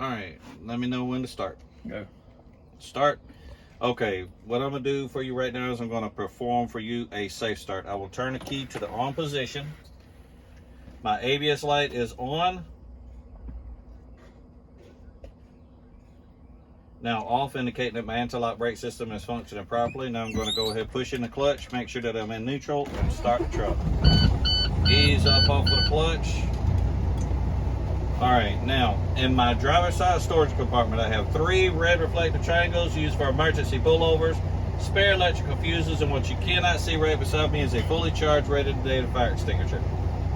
All right, let me know when to start. Go. Start. Okay, what I'm gonna do for you right now is I'm gonna perform for you a safe start. I will turn the key to the on position. My ABS light is on. Now off, indicating that my anti-lock brake system is functioning properly. Now I'm going to go ahead, push in the clutch, make sure that I'm in neutral, and start the truck. Ease up off of the clutch. Alright, now in my driver's side storage compartment I have 3 red reflective triangles used for emergency pullovers, spare electrical fuses, and what you cannot see right beside me is a fully charged, ready to date fire extinguisher.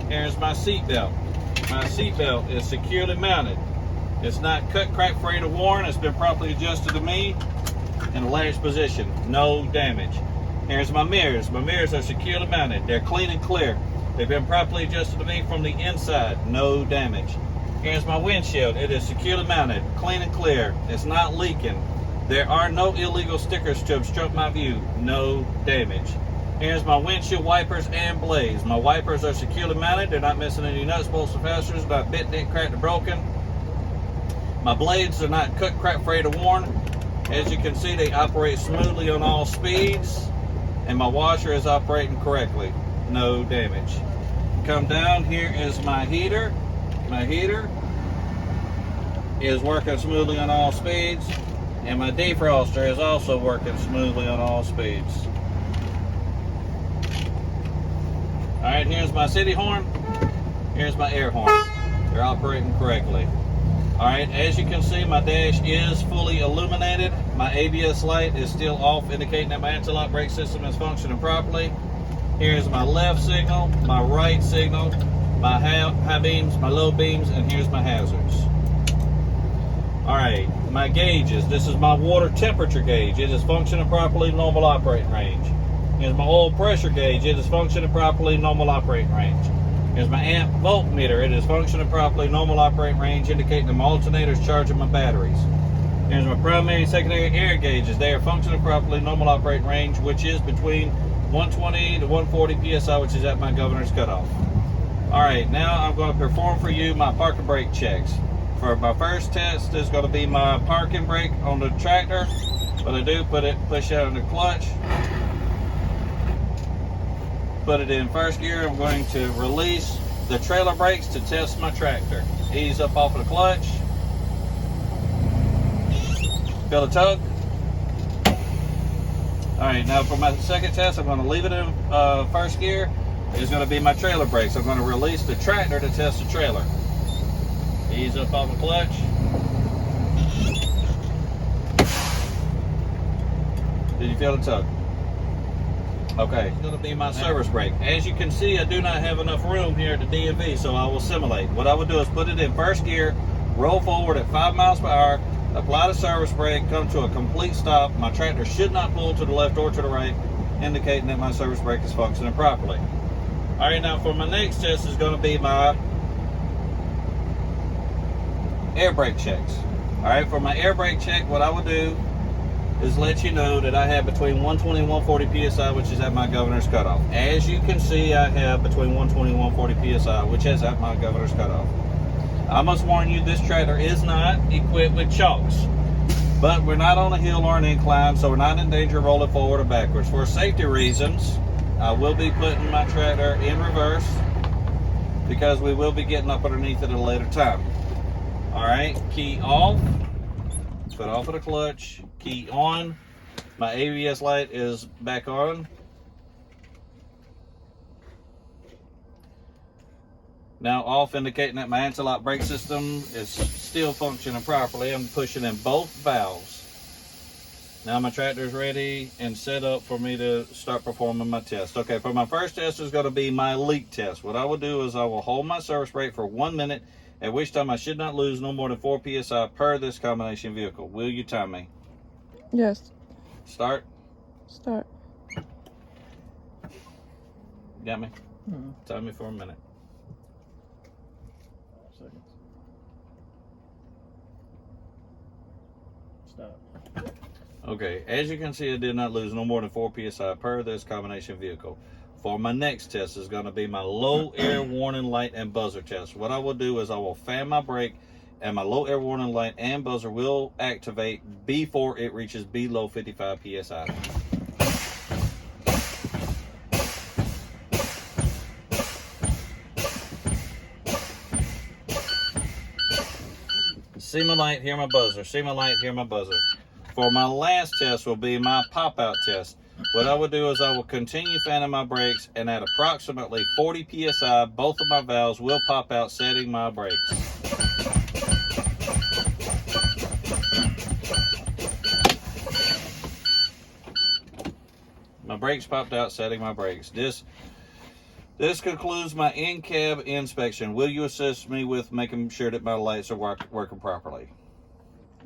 Here's my seat belt. My seat belt is securely mounted. It's not cut, crack, frayed, or worn. It's been properly adjusted to me in a latch position. No damage. Here's my mirrors. My mirrors are securely mounted. They're clean and clear. They've been properly adjusted to me from the inside. No damage. Here's my windshield. It is securely mounted, clean and clear. It's not leaking. There are no illegal stickers to obstruct my view. No damage. Here's my windshield wipers and blades. My wipers are securely mounted. They're not missing any nuts, bolts, or fasteners. Not bent, dent, cracked, or broken. My blades are not cut, cracked, frayed, or worn. As you can see, they operate smoothly on all speeds. And my washer is operating correctly. No damage. Come down, here is my heater. My heater is working smoothly on all speeds. And my defroster is also working smoothly on all speeds. Alright, here's my city horn. Here's my air horn. They're operating correctly. Alright, as you can see, my dash is fully illuminated. My ABS light is still off, indicating that my anti-lock brake system is functioning properly. Here's my left signal, my right signal, my high beams, my low beams, and here's my hazards. Alright, my gauges. This is my water temperature gauge. It is functioning properly, normal operating range. Here's my oil pressure gauge. It is functioning properly, normal operating range. Here's my amp voltmeter. It is functioning properly, normal operating range, indicating that my alternator is charging my batteries. Here's my primary and secondary air gauges. They are functioning properly, normal operating range, which is between 120 to 140 psi, which is at my governor's cutoff. Alright, now I'm going to perform for you my park and brake checks. For my first test is going to be my parking brake on the tractor. What I do, push out in the clutch. Put it in first gear. I'm going to release the trailer brakes to test my tractor. Ease up off of the clutch. Feel the tug. Alright, now for my second test, I'm going to leave it in first gear. It's going to be my trailer brakes. I'm going to release the tractor to test the trailer. Ease up off the clutch. Did you feel the tug? Okay, it's going to be my service brake. As you can see, I do not have enough room here at the DMV, so I will simulate. What I would do is put it in first gear, roll forward at 5 miles per hour, apply the service brake, come to a complete stop. My tractor should not pull to the left or to the right, indicating that my service brake is functioning properly. All right, now for my next test is going to be my air brake checks. All right, for my air brake check, what I would do is let you know that I have between 120 and 140 psi, which is at my governor's cutoff. As you can see, I have between 120 and 140 psi, which is at my governor's cutoff. I must warn you, this tractor is not equipped with chocks, but we're not on a hill or an incline, so we're not in danger of rolling forward or backwards. For safety reasons, I will be putting my tractor in reverse because we will be getting up underneath it at a later time. All right, key off. Foot off of the clutch, key on. My ABS light is back on. Now off, indicating that my anti-lock brake system is still functioning properly. I'm pushing in both valves. Now my tractor is ready and set up for me to start performing my test. Okay, for my first test is going to be my leak test. What I will do is I will hold my service brake for 1 minute, at which time I should not lose no more than 4 psi per this combination vehicle. Will you time me? Yes. Start. Start. Got me? Time me for a minute. 5 seconds. Stop. Okay, as you can see, I did not lose no more than 4 psi per this combination vehicle. For my next test is going to be my low air warning light and buzzer test. What I will do is I will fan my brake and my low air warning light and buzzer will activate before it reaches below 55 psi. See my light, hear my buzzer. See my light, hear my buzzer. For my last test will be my pop-out test. What I will do is I will continue fanning my brakes, and at approximately 40 psi, both of my valves will pop out, setting my brakes. My brakes popped out, setting my brakes. This concludes my in-cab inspection. Will you assist me with making sure that my lights are working properly?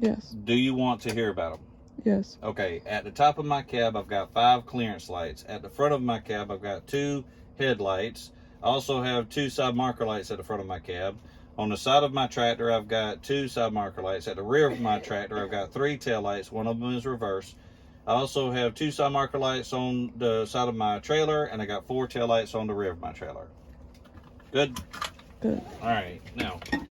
Yes. Do you want to hear about them? Yes. Okay, at the top of my cab, I've got 5 clearance lights. At the front of my cab, I've got 2 headlights. I also have 2 side marker lights at the front of my cab. On the side of my tractor, I've got 2 side marker lights. At the rear of my tractor, I've got 3 tail lights. One of them is reverse. I also have 2 side marker lights on the side of my trailer, and I got 4 tail lights on the rear of my trailer. Good? Good. All right, now,